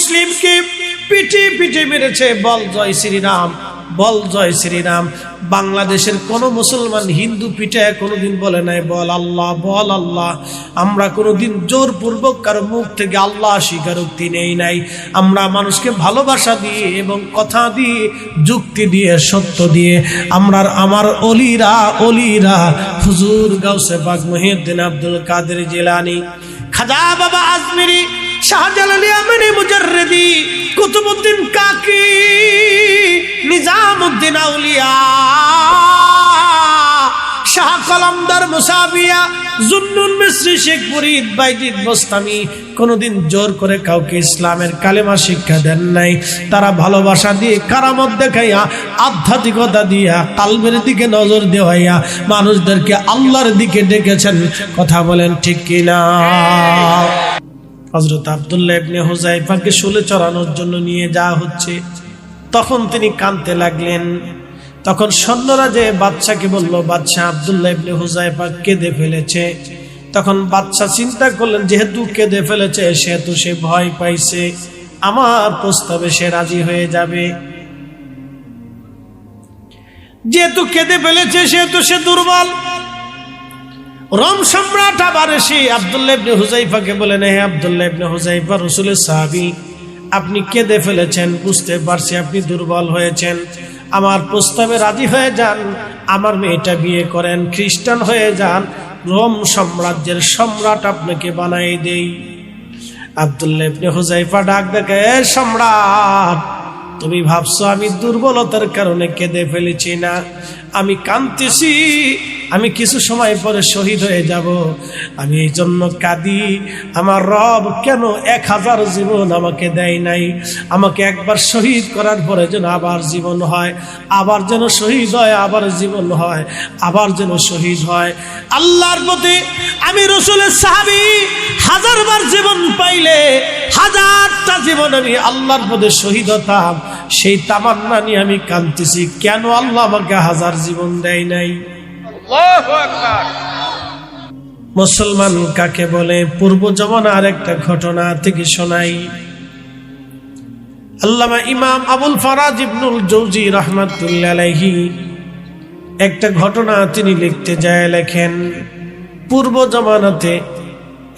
মুসলিমকে PT PT মেরেছে। বল জয় শ্রীরাম, বল জয় শ্রীরাম। বাংলাদেশের কোন মুসলমান হিন্দু পিটায় কোনোদিন বলে নাই বল আল্লাহ, বল আল্লাহ। আমরা কোনোদিন জোরপূর্বক কারো মুখ থেকে আল্লাহ স্বীকারোক্তি নেই নাই। আমরা মানুষকে ভালোবাসা দিয়ে এবং কথা দিয়ে, যুক্তি দিয়ে, সত্য দিয়ে আমার অলিরা হুজুর গাউসে পাক মুহিউদ্দিন আব্দুল কাদের জিলানী, খাজা বাবা আজমিরি, শাহজালালী আমিনী মুজাররিদি, কুতুবউদ্দিন কাকি, নিজামউদ্দিন আউলিয়া, শাহ কলমদার মুসাবিয়া, জুন্নুন মিসরি, শেখ মুরিদ, বাইজিদ বোস্তামি কোনদিন জোর করে কাউকে ইসলামের কালেমা শিক্ষা দেন নাই। তারা ভালোবাসা দিয়ে, কারামত দেখাইয়া, আধ্যাত্মিকতা দিয়া, কালবের দিকে নজর দেওয়াইয়া মানুষদেরকে আল্লাহর দিকে ডেকেছেন। কথা বলেন ঠিক কিনা? হযরত আব্দুল্লাহ ইবনে হুযায়ফাকে শুলে চড়ানোর জন্য নিয়ে যাওয়া হচ্ছে। তখন তিনি কাঁদতে লাগলেন। তখন সৈন্যরা যে বাদশাকে বলল, বাদশা আব্দুল্লাহ ইবনে হুযায়ফা কেঁদে ফেলেছে। তখন বাদশা চিন্তা করলেন, যেহেতু কেঁদে ফেলেছে সেহেতু সে ভয় পাইছে, আমার প্রস্তাবে সে রাজি হয়ে যাবে। যেহেতু কেঁদে ফেলেছে সেহেতু সে দুর্বল। রোম সম্রাট আবার এসে আব্দুল্লাহ ইবনে হুযায়ফাকে বলেন, হে আব্দুল্লাহ ইবনে হুযায়ফা, রাসূলের সাহাবী, আপনি কেঁদে ফেলেছেন, বুঝতে পারছি আপনি দুর্বল হয়েছেন, আমার প্রস্তাবে রাজি হয়ে যান, আমার মেয়েটা বিয়ে করেন, খ্রিস্টান হয়ে যান, রোম সাম্রাজ্যের সম্রাট আপনাকে বানাই দেই। আব্দুল্লাহ ইবনে হুযায়ফা ডাক দেখে, এ সম্রাট, তুমি ভাবছো আমি দুর্বলতার কারণে কেঁদে ফেলেছি? না, আমি কাঁদতেছি, আমি কিছু সময় পরে শহীদ হয়ে যাব, আমি এই জন্য কাঁদি। আমার রব কেন 1000 জীবন আমাকে দেয় নাই? আমাকে একবার শহীদ করার পরে যেন আবার জীবন হয়, আবার যেন শহীদ হয়, আবার জীবন হয়, আবার যেন শহীদ হয়। আল্লাহর প্রতি আমি রাসূলের সাহাবী, 1000 বার জীবন পাইলে 1000টা জীবন আমি আল্লাহর পথে শহীদ হতাম, সেই তামান্না নিয়ে আমি কাঁদতেছি, কেন আল্লাহ আমাকে 1000 জীবন দেয় নাই? আল্লাহু আকবার। মুসলমান কাকে বলে? পূর্ব জমানার একটা ঘটনা থেকে শোনাই। আল্লামা ইমাম আবুল ফারাজ ইবনুল জৌজি রাহমাতুল্লাহ আলাইহি একটা ঘটনা তিনি লিখতে যায়, লেখেন, পূর্ব জমানাতে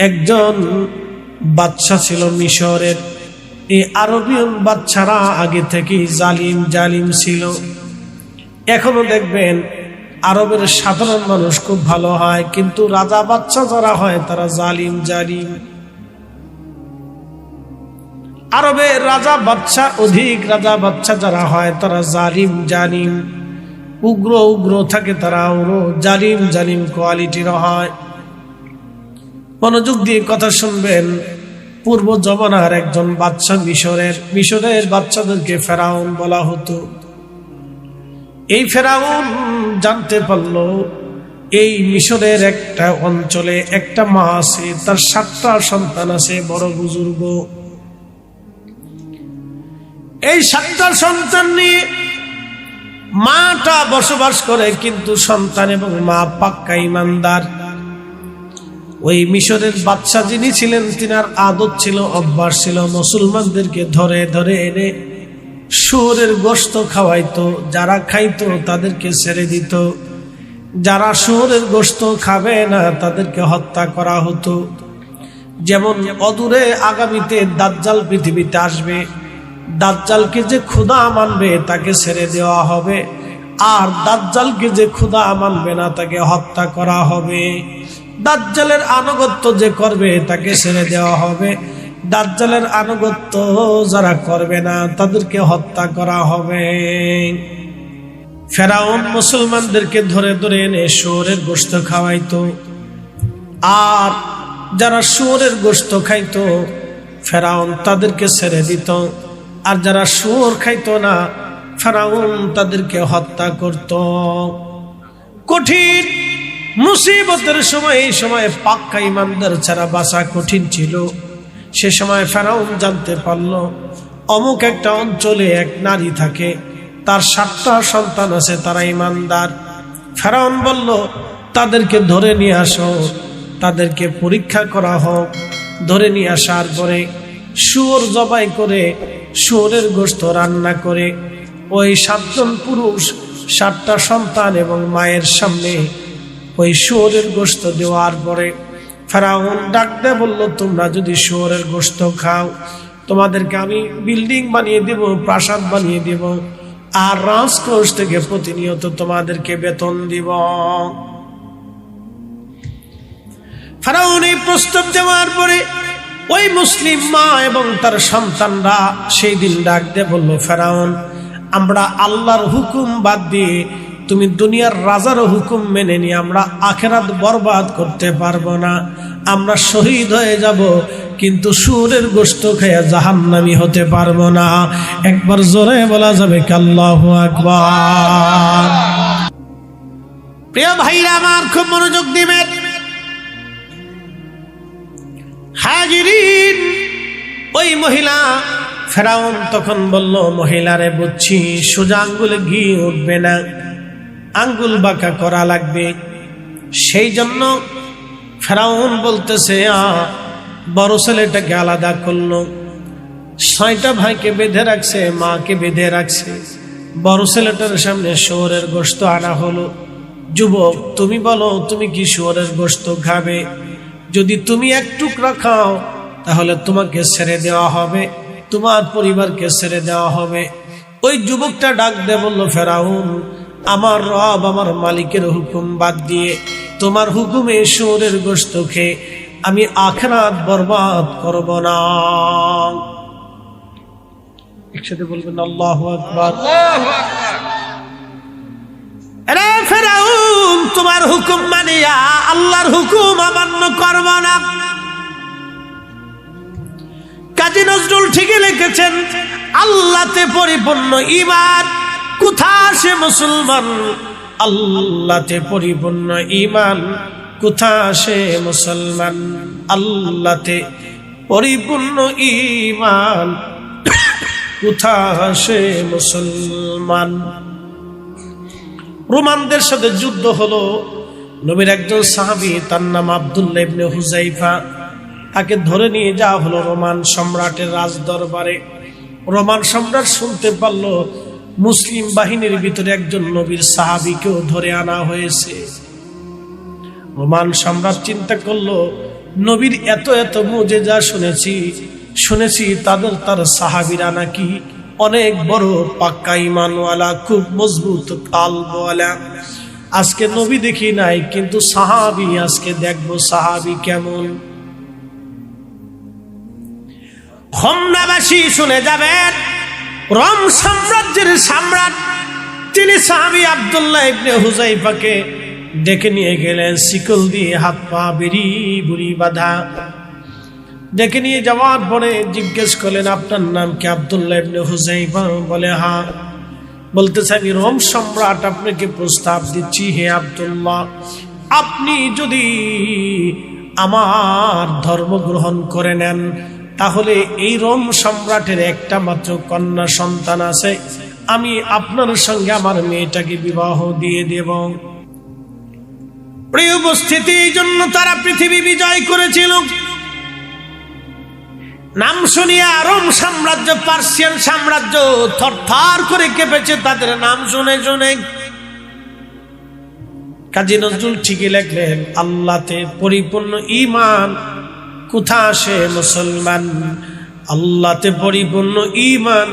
একজন বাদশা ছিল মিশরের। এই আরবিয়ান বাদশারা আগে থেকেই জালিম ছিল। এখনো দেখবেন আরবের সাধারণ মানুষ খুব ভালো হয়, কিন্তু রাজা বাদশা যারা হয় তারা জালিম। আরবের রাজা বাদশা, অধিক রাজা বাদশা যারা হয় তারা জালিম, উগ্র থাকে, তারা জালিম কোয়ালিটির হয়। মনোযোগ দিয়ে কথা শুনবেন। পূর্ব জমানার একজন বাদশা, মিশরের বাদশাদেরকে ফেরাউন বলা হতো। এই ফেরাউন জানতে পারল এই মিশরের একটা অঞ্চলে একটা মা আছে, তার 7টা সন্তান আছে, বড় বুজুর্গ। এই 7টা সন্তান নিয়ে মাটা বসবাস করে, কিন্তু সন্তান এবং মা পাক্কা ঈমানদার। ওই মিশরের বাদশা যিনি ছিলেন, তিনার আদত ছিল, অভ্যাস ছিল, মুসলমানদেরকে ধরে ধরে এনে শুয়োরের গোশত খাওয়াইতো। যারা খাইতো তাদেরকে ছেড়ে দিত, যারা শুয়োরের গোশত খাবে না তাদেরকে হত্যা করা হতো। যেমন অদূরে আগামীতে দাজ্জাল পৃথিবীতে আসবে, দাজ্জালকে যে খোদা মানবে তাকে ছেড়ে দেওয়া হবে, আর দাজ্জালকে যে খোদা মানবে না তাকে হত্যা করা হবে। দাজ্জালের আনুগত্য যে করবে তাকে ছেড়ে দেওয়া হবে, দাজ্জালের আনুগত্য যারা করবে না তাদেরকে হত্যা করা হবে। ফেরাউন মুসলমানদেরকে ধরে ধরে এনে শুয়োরের গোশত খাওয়াইতো, আর যারা শুয়োরের গোশত খাইতো ফেরাউন তাদেরকে ছেড়ে দিত, আর যারা শুয়োর খাইতো না ফেরাউন তাদেরকে হত্যা করত। কঠিন মুসিবতের সময়, এই সময় পাক্কা ঈমানদার ছাড়া বাঁচা কঠিন ছিল। সে সময় ফেরাউন জানতে পারল অমুক একটা অঞ্চলে এক নারী থাকে, তার 7টা সন্তান আছে, তারা ঈমানদার। ফেরাউন বলল, তাদেরকে ধরে নিয়ে আসো, তাদেরকে পরীক্ষা করা হোক। ধরে নিয়ে আসার পরে শুয়োর জবাই করে শুয়োরের গোশত রান্না করে ওই 7 জন পুরুষ 7টা সন্তান এবং মায়ের সামনে ওই শুয়োরের গোশত দেওয়ার পরে ফেরাউন ডাক দিয়ে বলল, তোমরা যদি শুয়োরের গোশত খাও তোমাদেরকে আমি বিল্ডিং বানিয়ে দেব, প্রাসাদ বানিয়ে দেব, আর রাজকোষ থেকে প্রতিনিয়ত তোমাদেরকে বেতন দিব। ফেরাউন এই প্রস্তাব দেওয়ার পরে ওই মুসলিম মা এবং তার সন্তানরা সেই দিন ডাক দিয়ে বলল, ফেরাউন, আমরা আল্লাহর হুকুম বাদ দিয়ে তুমি দুনিয়ার রাজার হুকুম মেনে নিয়ে আমরা আখিরাত বরবাদ করতে পারবো না, আমরা শহীদ হয়ে যাব, কিন্তু শুয়োরের গোশত খেয়ে জাহান্নামী হতে পারবো না। একবার জোরে বলা যাবে কি আল্লাহু আকবার? প্রিয় ভাইরা আমার, খুব মনোযোগ দিবেন। হাজিরিন, ওই মহিলা ফেরাউন তখন বলল, মহিলারে বুঝছি, সোজা আঙ্গুলে ঘি উঠবে না, আঙ্গুল বাঁকা করা লাগবে। সেই জন্য ফেরাউন বলতেছে, বড় ছেলেটাকে আলাদা করলো, 6টা ভাইকে বেঁধে রাখছে, মাকে বেঁধে রাখছে। বড় ছেলেটার সামনে শুয়োরের গোশত আনা হলো। যুবক, তুমি বলো, তুমি কি শুয়োরের গোশত খাবে? যদি তুমি 1 টুকরা খাও তাহলে তোমাকে ছেড়ে দেওয়া হবে, তোমার পরিবারকে ছেড়ে দেওয়া হবে। ওই যুবকটা ডাক দিয়ে বলল, ফেরাউন, আমার রব, আমার মালিকের হুকুম বাদ দিয়ে তোমার হুকুমে শুয়োরের গোশত খেয়ে আমি আখিরাত বরবাদ করব না। একসাথে বলবেন আল্লাহু আকবার। আরে ফেরাউন, তোমার হুকুম মানিয়া আল্লাহর হুকুম অমান্য করব না। কাজী নজরুল ঠিকই লিখেছেন, আল্লাহতে পরিপূর্ণ ঈমান, কোথা সে মুসলমান? আল্লাহতে পরিপূর্ণ ঈমান, কোথা সে মুসলমান? আল্লাহতে পরিপূর্ণ ঈমান, কোথা সে মুসলমান? রোমানদের সাথে যুদ্ধ হলো। নবীর একজন সাহাবী, তার নাম আব্দুল্লাহ ইবনে হুযাইফা, তাকে ধরে নিয়ে যাওয়া হলো রোমান সম্রাটের রাজ দরবারে। রোমান সম্রাট শুনতে পারল মুসলিম বাহিনীর ভিতরে একজন নবীর সাহাবীকেও ধরে আনা হয়েছে। রোমান সম্রাট চিন্তা করলো, নবীর এত এত মুজিজা শুনেছি তার সাহাবীরা নাকি অনেক বড় পাক্কা ঈমানওয়ালা, খুব মজবুত কালবওয়ালা। আজকে নবী দেখি নাই, কিন্তু সাহাবী আজকে দেখবো সাহাবী কেমন। হোমনাবাসী শুনে যাবেন, রোম সাম্রাজ্যের সম্রাট তিনি সাহাবী আব্দুল্লাহ ইবনে হুযাইফাকে ডেকে নিয়ে গেলেন, শিকল দিয়ে হাত পা বেরি বুড়ি বাঁধা। ডেকে নিয়ে যাওয়ার পরে জিজ্ঞেস করলেন, আপনার নাম কি? আব্দুল্লাহ ইবনে হুযাইফা বলে, হ্যাঁ। বলতেছে, আমি রোম সম্রাট আপনাকে প্রস্তাব দিচ্ছি, হে আব্দুল্লাহ, আপনি যদি আমার ধর্ম গ্রহণ করে নেন তাহলে এই রোম সম্রাটের একটা মাত্র কন্যা সন্তান আছে, আমি আপনার সঙ্গে আমার মেয়েটাকে বিবাহ দিয়ে দেব। প্রিয় উপস্থিতি, এই জন্য তারা পৃথিবী বিজয় করেছিল। নাম শুনিয়া রোম সাম্রাজ্য, পার্সিয়ান সাম্রাজ্য থরথর করে কেঁপেছে তাদের নাম শুনে শুনে। কাজী নজরুল ঠিকই লিখলেন, আল্লাহতে পরিপূর্ণ ঈমান, কোথা সে মুসলমান? আল্লাহতে পরিপূর্ণ ঈমান,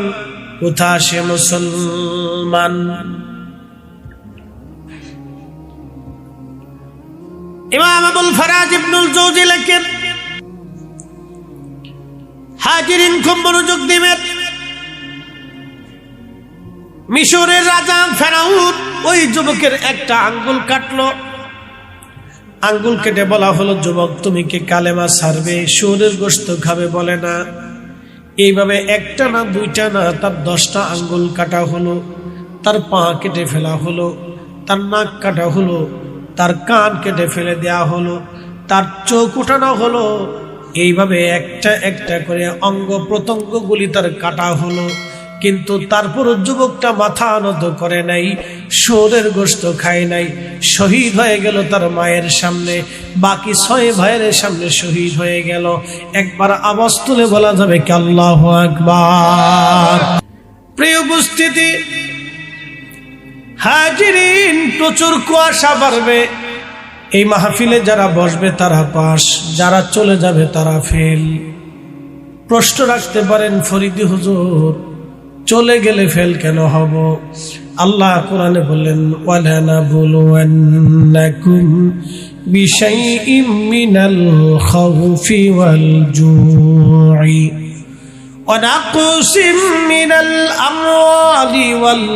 কোথা সে মুসলমান? ইমাম আবুল ফারাজ ইবনুল জৌজি লেখেন, হাজিরিন খুব মনোযোগ দিবেন। মিশরের রাজা ফেরাউন ওই যুবকের একটা আঙ্গুল কাটলো। আঙ্গুল কেটে বলা হলো, যুবক, তুমি কি কালেমা ছাড়বে, শুয়োরের গোশত খাবে? বলে না। এইভাবে একটা না, দুইটা না, তার 10টা আঙ্গুল কাটা হলো। তার পা কেটে ফেলা হলো, তার নাক কাটা হলো, তার কান কেটে ফেলে দেয়া হলো, তার চোখ উঠানো হলো। এইভাবে একটা একটা করে অঙ্গ প্রত্যঙ্গগুলি তার কাটা হলো। কিন্তু তারপর যুবকটা মাথা নত করে নাই, শুয়োরের গোশত খায় নাই, শহীদ হয়ে গেল তার মায়ের সামনে, বাকি 6 ভাইয়ের সামনে শহীদ হয়ে গেল। একবার আওয়াজ তুলে বলা যাবে কি আল্লাহু আকবার। প্রিয় উপস্থিতি, হাজিরিন, প্রচুর কুয়াশা বাড়বে। এই মাহফিলে যারা বসবে তারা পাস, যারা চলে যাবে তারা ফেল। প্রশ্ন রাখতে পারেন, ফরিদি হুজুর চলে গেলে ফেল কেন হব? আল্লাহ কোরআনে বললেন, ওয়ালানাবুলুওয়ান্নাকুম বিশাইইম মিনাল খাউফি ওয়াল জু'i ওয়া নাকসিম মিনাল আমওয়ালি ওয়াল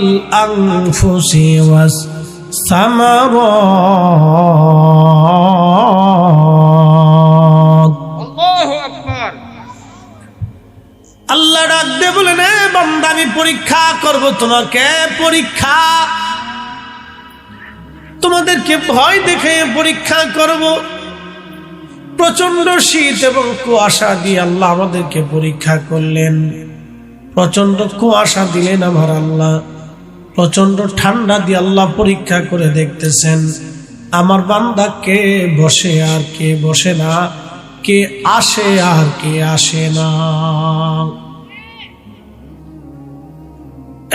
আনফুসি ওয়াস সামারাত। আল্লাহু আকবার। আল্লাহ ডাক দিয়ে বলেন, বান্দা আমি পরীক্ষা করব তোমাকে, পরীক্ষা, তোমাদেরকে ভয় দেখে পরীক্ষা করব। প্রচন্ড শীত এবং কুয়াশা দিয়ে আল্লাহ আমাদেরকে পরীক্ষা করলেন। প্রচন্ড কুয়াশা দিলেন আমার আল্লাহ, প্রচন্ড ঠান্ডা দিয়ে আল্লাহ পরীক্ষা করে দেখতেছেন আমার বান্দা কে বসে আর কে বসে না, কে আসে আর কে আসে না।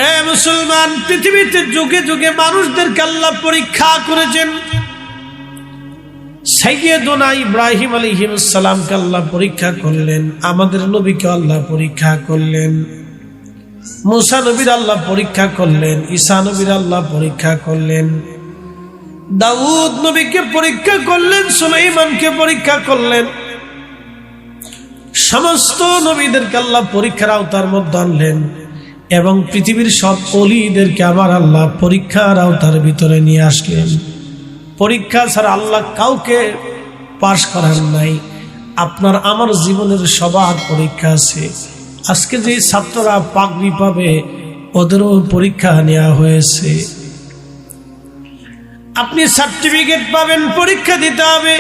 এ মুসলমান, পৃথিবীতে যুগে যুগে মানুষদেরকে আল্লাহ পরীক্ষা করেছেন। সাইয়্যিদুনা ইব্রাহিম আলাইহিস সালামকে আল্লাহ পরীক্ষা করলেন, আমাদের নবীকে আল্লাহ পরীক্ষা করলেন, মুসা নবীর আল্লাহ পরীক্ষা করলেন, ঈসা নবীর আল্লাহ পরীক্ষা করলেন, দাউদ নবীকে পরীক্ষা করলেন, সুলাইমানকে পরীক্ষা করলেন। সমস্ত নবীদেরকে আল্লাহ পরীক্ষার আওতার মধ্যে আনলেন এবং পৃথিবীর সব ওলিদেরকে আবার আল্লাহ পরীক্ষার আওতার ভিতরে নিয়ে আসলেন। পরীক্ষা ছাড়া আল্লাহ কাউকে পাশ করার নাই। আপনার আমার জীবনের সবার পরীক্ষা আছে। আজকে যে ছাত্ররা পাগড়ি পাবে ওদেরও পরীক্ষা নেওয়া হয়েছে। আপনি সার্টিফিকেট পাবেন, পরীক্ষা দিতে হবে।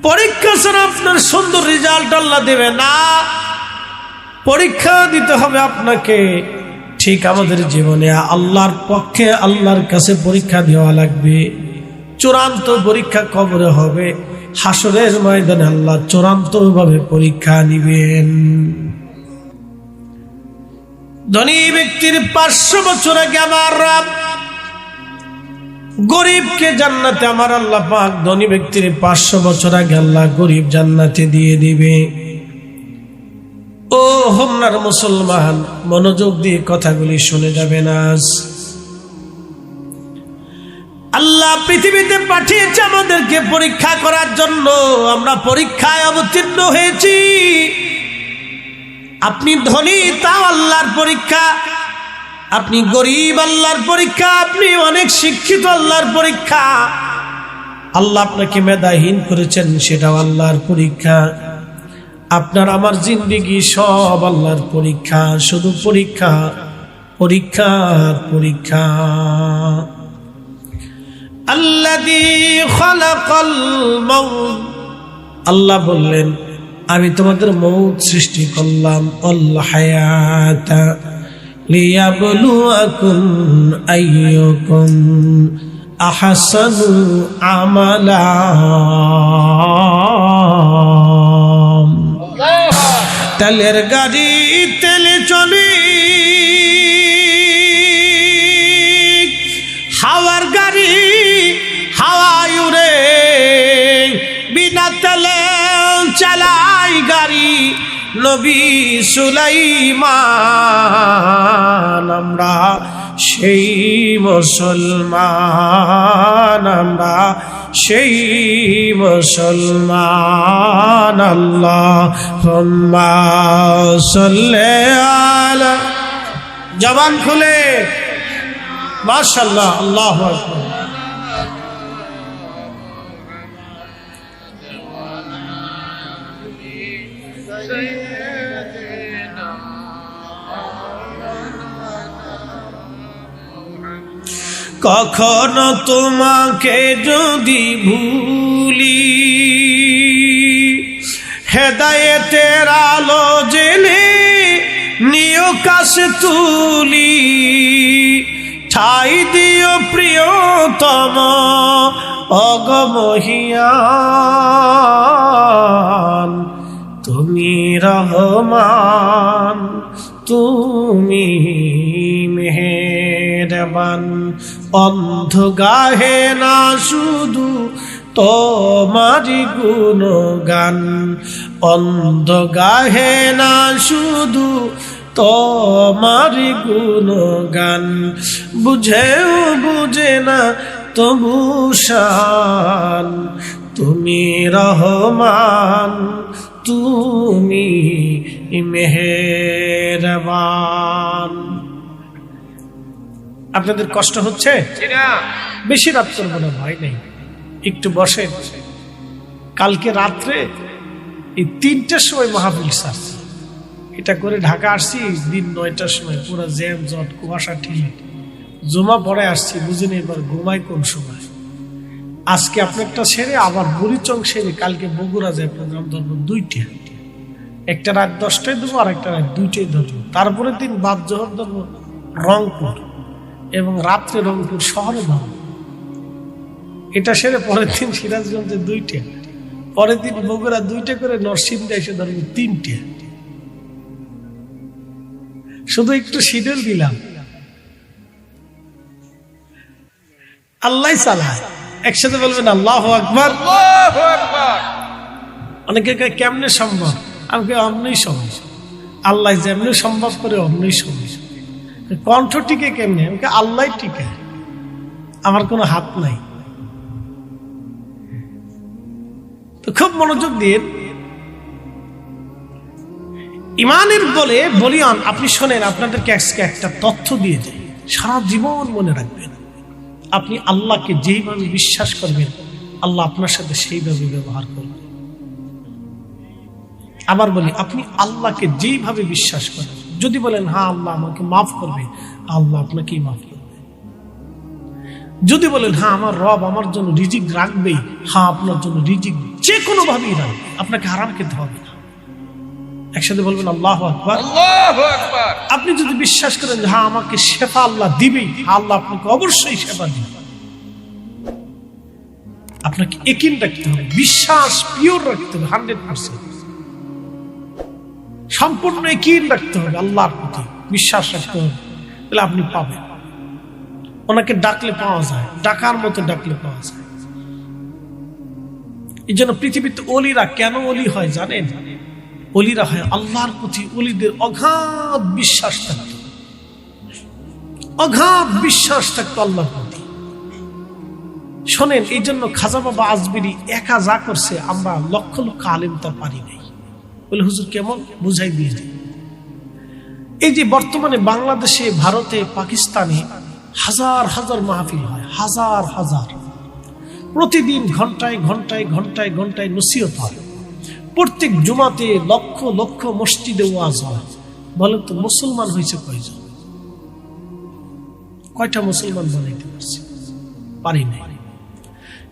পরীক্ষা ছাড়া আপনার সুন্দর রেজাল্ট আল্লাহ দেবে না, পরীক্ষা দিতে হবে আপনাকে। ঠিক আমাদের জীবনে আল্লাহর পক্ষে আল্লাহর কাছে পরীক্ষা দেওয়া লাগবে। চূড়ান্ত পরীক্ষা কবরে হবে, হাসরের ময়দানে আল্লাহ চূড়ান্ত ভাবে পরীক্ষা নিবেন। ধনী ব্যক্তির 500 বছর আগে আমার রব গরিবকে জান্নাতে, আমার আল্লাহ পাক ধনী ব্যক্তির 500 বছর আগে আল্লাহ গরিব জান্নাতে দিয়ে দিবে। ও হোমনার মুসলমান, মনোযোগ দিয়ে কথাগুলি শুনে যাবেন। আজ আল্লাহ পৃথিবীতে পাঠিয়েছে আমাদেরকে পরীক্ষা করার জন্য। আমরা পরীক্ষায় অবতীর্ণ হয়েছি। আপনি ধনী, তাও আল্লাহর পরীক্ষা। আপনি গরিব, আল্লাহর পরীক্ষা। আপনি অনেক শিক্ষিত, আল্লাহর পরীক্ষা। আল্লাহ আপনাকে মেধাহীন করেছেন, সেটাও আল্লাহর পরীক্ষা। আপনার আমার জিন্দেগি সব আল্লাহর পরীক্ষা, শুধু পরীক্ষা, পরীক্ষার পরীক্ষা। আল্লাযী খালাকাল মাউত, আল্লাহ বললেন আমি তোমাদের মউত সৃষ্টি করলাম, অল হায়াতা লিয়াবলুয়াকুম আইয়ুকুম আহসানু আমালা। তেলের গাড়ি তেলে চলে, হাওয়ার গাড়ি হাওয়ায় উড়ে, বিনা তেলে চালাই গাড়ি নবী সুলাইমান। আমরা সেই মুসলমান, আমরা সেই মুসলমান। আল্লাহুম্মা সাল্লি আলা, জবান খুলে মাশাআল্লাহ, আল্লাহু আকবার। কখনো তোমাকে যদি ভুলি, হেদায়েতের আলো জেলে নিও কাছে তুলি, ঠাই দিও প্রিয়তম অগমহিয়ান। তুমি রহমান, তুমি মেহেরবান। অন্ধ গাহে না শুধু তোমারি গুণগান, অন্ধ গাহে না শুধু তোমারি গুণগান। বুঝেও বুঝে না তবু শান, তুমি রহমান, তুমি মেহেরবান। আপনাদের কষ্ট হচ্ছে? বেশি রাত করবো না, ভয় নেই, একটু বসেন। কালকে রাত্রে এই 3টার সময় মাহফিল স্যার, এটা করে ঢাকা আসছি দিন 9টার সময়, পুরো জ্যাম জট কুয়াশা ঠিলি, জমা পড়ে আসছি, বুঝিনি এবার ঘুমাই কোন সময়। আজকে আপনারটা সেরে আবার বুড়িচং সেরে কালকে বগুড়া যায় প্রোগ্রাম ধরবো 2টা, একটা রাত 10টায় দেবো আর একটা রাত 2টায় ধরবো। তারপরে দিন বাদ জোহর ধরবো রংপুর, এবং রাত্রে রংপুর শহরে ধরবো। এটা সেরে পরের দিন সিরাজগঞ্জে 2টা, পরের দিন বগুড়া 2টা করে, নরসিংদী এসে ধরবো 3টে। শুধু একটু শিডিউল দিলাম, আল্লাহ চালায়। একসাথে বলবেন আল্লাহু আকবার। অনেকে কেমনে সম্ভব? আমাকে অমনই সম্ভব, আল্লাহ যেমনি সম্ভব করে অমনই সম্ভব। কণ্ঠ টিকে কেমনে? আমাকে আল্লাহ টিকে, আমার কোনো হাত নাই। তো খুব মনোযোগ দিয়ে ইমানের বলে বলিয়ান আপনি শোনেন। আপনাদেরকে আজকে একটা তথ্য দিয়ে দেয়, সারা জীবন মনে রাখবেন। আপনি আল্লাহকে যেইভাবে বিশ্বাস করবেন, আল্লাহ আপনার সাথে সেইভাবে ব্যবহার করবেন। আবার বলি, আপনি আল্লাহকে যেইভাবে বিশ্বাস করেন, যদি বলেন হ্যাঁ আল্লাহ আমাকে মাফ করবে, আল্লাহ আপনাকেই মাফ করবে। যদি বলেন হ্যাঁ আমার রব আমার জন্য রিজিক রাখবেই, হ্যাঁ আপনার জন্য রিজিক যে কোনো ভাবেই রাখবে, আপনাকে হারাম খেতে হবে না। একসাথে বলবেন আল্লাহু আকবার। আপনি যদি বিশ্বাস করেন যে হ্যাঁ আমাকে শেফা আল্লাহ দিবেই, আল্লাহ আপনাকে অবশ্যই শেফা দিবে। আপনাকে ইয়াকিন রাখতে হবে, বিশ্বাস পিওর রাখতে হবে, 100%। সম্পূর্ণ ইয়াকিন রাখতে হবে, আল্লাহর প্রতি বিশ্বাস রাখতে হবে, তাহলে আপনি পাবেন। ওনাকে ডাকলে পাওয়া যায়, ডাকার মতো ডাকলে পাওয়া যায়। এই জন্য পৃথিবীতে অলিরা কেন অলি হয় জানেন? অলিরা হয় আল্লাহর প্রতি, অলিদের অগাধ বিশ্বাস থাকতো, অগাধ বিশ্বাস থাকতো আল্লাহর প্রতি। শোনেন, এই জন্য খাজা বাবা আজমিরি একা যা করছে, আমরা লক্ষ লক্ষ আলেম তা পারি নাই। বলে হুজুর কেমন? বুঝাই দিয়ে দিই। এই যে বর্তমানে বাংলাদেশে, ভারতে, পাকিস্তানে হাজার হাজার মাহফিল হয়, হাজার হাজার, প্রতিদিন ঘন্টায় ঘন্টায় ঘন্টায় ঘন্টায় নসিহত হয়। প্রত্যেক জুমাতে লক্ষ লক্ষ মসজিদে ওয়াজ হয়। বলেন তো মুসলমান হয়েছে কয়জন? কয়টা মুসলমান বানাইতে পারছে? পারি নাই।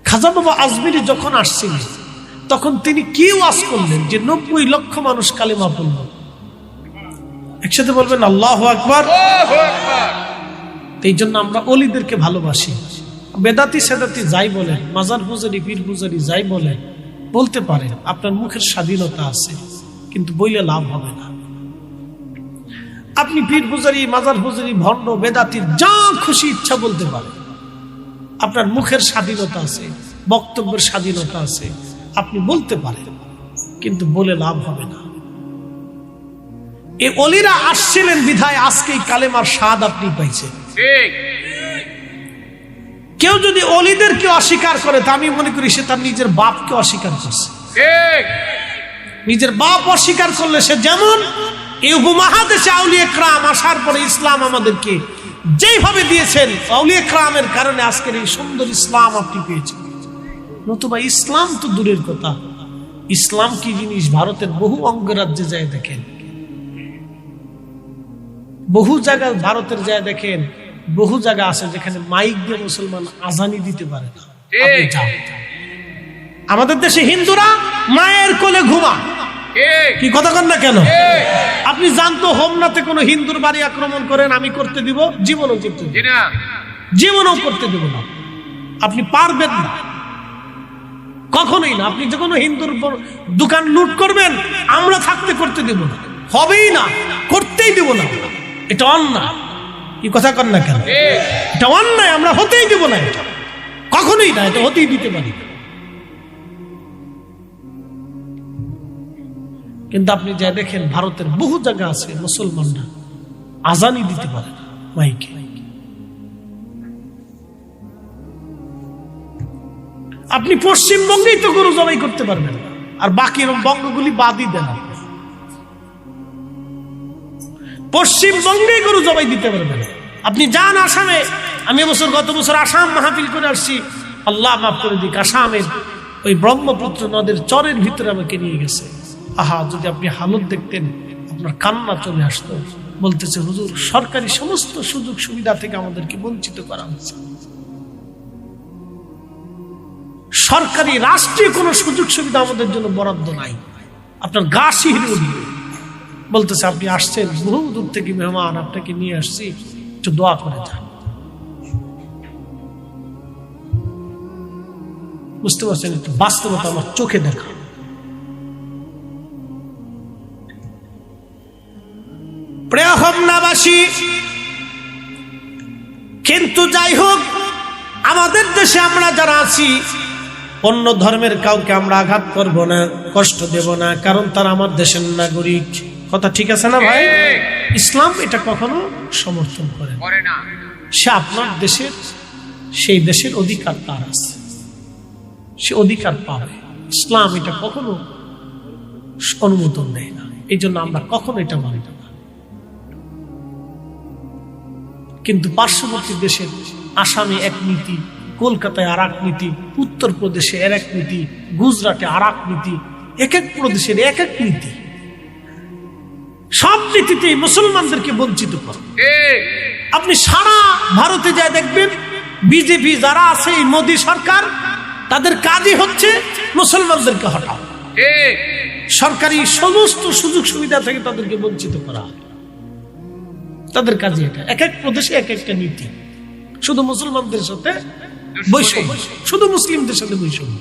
খাজা বাবা আজমিরি যখন আসছিলেন, তখন তিনি কি ওয়াজ করলেন যে 90 লক্ষ মানুষ কালেমা পড়ল। একসাথে বলবেন আল্লাহু আকবার। এই জন্য আমরা অলিদেরকে ভালোবাসি। বেদাতি সেদাতি যাই বলেন, মাজার পূজারি পীর পূজারি যাই বলেন, বলতে পারেন, আপনার মুখের স্বাধীনতা আছে, কিন্তু বইলে লাভ হবে না। আপনি পীর পূজারি, মাজার পূজারি, ভণ্ড, বেদাতি যা খুশি ইচ্ছা বলতে পারেন, আপনার মুখের স্বাধীনতা আছে, বক্তব্যের স্বাধীনতা আছে, আপনি বলতে পারেন, কিন্তু বলে লাভ হবে না। এই অলিরা আসছিলেন বিধায় আজকে কালেমার স্বাদ আপনি পাইছেন। কেউ যদি অলিদেরকে অস্বীকার করে, তা আমি মনে করি সে তার নিজের বাপকে অস্বীকার করছে। নিজের বাপ অস্বীকার করলে সে, যেমন এই উপমহাদেশে আউলিয়া কেরাম আসার পরে ইসলাম আমাদেরকে যেইভাবে দিয়েছেন, আউলিয়া কেরামের কারণে আজকের এই সুন্দর ইসলাম আপনি পেয়েছেন। নতুবা ইসলাম তো দূরের কথা, ইসলাম কি জিনিস ভারতের বহু অঙ্গরাজ্যে যায় দেখেন, বহু জায়গায় ভারতের যায় দেখেন, বহু জায়গা আছে যেখানে মাইক দিয়ে মুসলমান আজানি দিতে পারে না। আমাদের দেশে হিন্দুরা মায়ের কোলে ঘুমা, কি কথা কন না কেন? আপনি জানতো হোমনাতে কোনো হিন্দুর বাড়ি আক্রমণ করেন আমি করতে দিব? জীবনও করতে দিব না, জীবনও করতে দেব না। আপনি পারবেন না, কখনোই না। আপনি যে কোনো হিন্দুর দোকান লুট করবেন আমরা থাকতে করতে দেব না, হবেই না, করতেই দেব না। এটা অন্যায়। কি কথা কর না কেন? এটা অন্যায়, আমরা হতেই দেব না, এটা কখনোই না, এটা হতেই দিতে পারি। কিন্তু আপনি যা দেখেন ভারতের বহু জায়গা আছে মুসলমানরা আজানই দিতে পারে না মাইকে। আপনি পশ্চিমবঙ্গেই তো গরু জবাই করতে পারবেন না, আর বাকি বঙ্গগুলি বাদই দেন। পশ্চিমবঙ্গেই গরু জবাই দিতে পারবেন। আপনি যান আসামে, আমি গত বছর আসাম মাহফিল করে আসছি, আল্লাহ মাফ করে দিক, আসামের ওই ব্রহ্মপুত্র নদের চরের ভিতরে আমাকে নিয়ে গেছে। আহা, যদি আপনি হালত দেখতেন আপনার কান্না চলে আসতো। বলতেছে হুজুর সরকারি সমস্ত সুযোগ সুবিধা থেকে আমাদেরকে বঞ্চিত করা হচ্ছে, সরকারি রাষ্ট্রীয় কোন সুযোগ সুবিধা আমাদের জন্য বরাদ্দ নাই। আপনার গা শিহরে উঠবে। বলতেছে আপনি আসছেন বহু দূর থেকে মেহমান, আপনাকে নিয়ে আসছি, একটু দোয়া করে যান। বুঝতে পারছেন? একটু বাস্তবতা আমার চোখে দেখা। প্রিয় হোমনাবাসী, কিন্তু যাই হোক, আমাদের দেশে আমরা যারা আছি অন্য ধর্মের কাউকে আমরা আঘাত করব না, কষ্ট দেব না, কারণ তারা আমার দেশের নাগরিক। কথা ঠিক আছে না ভাই? ইসলাম এটা কখনো সমর্থন করে না। সে আপনার দেশের, সেই দেশের অধিকার তার আছে, সে অধিকার পাবে। ইসলাম এটা কখনো অনুমোদন দেয় না, এই জন্য আমরা কখনো এটা মানি না। কিন্তু পার্শ্ববর্তী দেশের আসামে এক নীতি, কলকাতায় আর এক নীতি, উত্তরপ্রদেশে আর এক নীতি, গুজরাটে আর এক নীতি, এক এক প্রদেশের এক এক নীতি। সব নীতিতে মুসলমানদেরকে বঞ্চিত করে। আপনি সারা ভারতে যা দেখবেন বিজেপি যারা আছে, এই মোদী সরকার, তাদের কাজই হচ্ছে মুসলমানদেরকে হটাও, সরকারি সমস্ত সুযোগ সুবিধা থেকে তাদেরকে বঞ্চিত করা। তাদের কাজে এটা, এক এক প্রদেশে এক একটা নীতি, শুধু মুসলমানদের সাথে বৈষম্য, শুধু মুসলিমদের সাথে বৈষম্য।